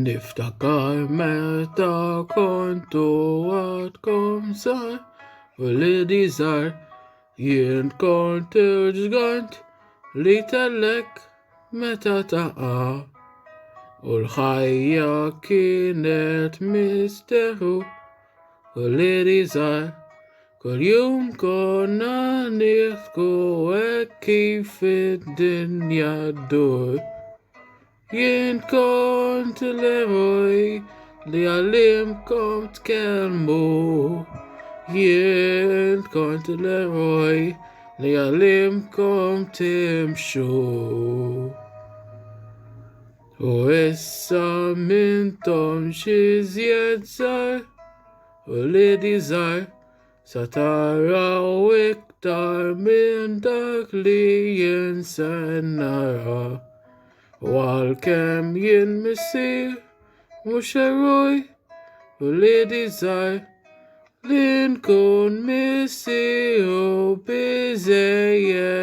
נפתקה מתה kontoret kom sig ולדי זר ין קונטר ג'גנט להתעלק מתתאה ולחיה כינת מסתרו ולדי זר כל יום קונה נחקו הקיפת דניה דור ין קונט לרוי ליעלם קומט כלמו ין קונט לרוי ליעלם קומט תמשו ועשה מנתום שזיית זר ולדי זר סתרה וכתר מן דקליין סנרה ועל כם ין מסיר מושרוי ולדי זר לנקון מסירו בזיית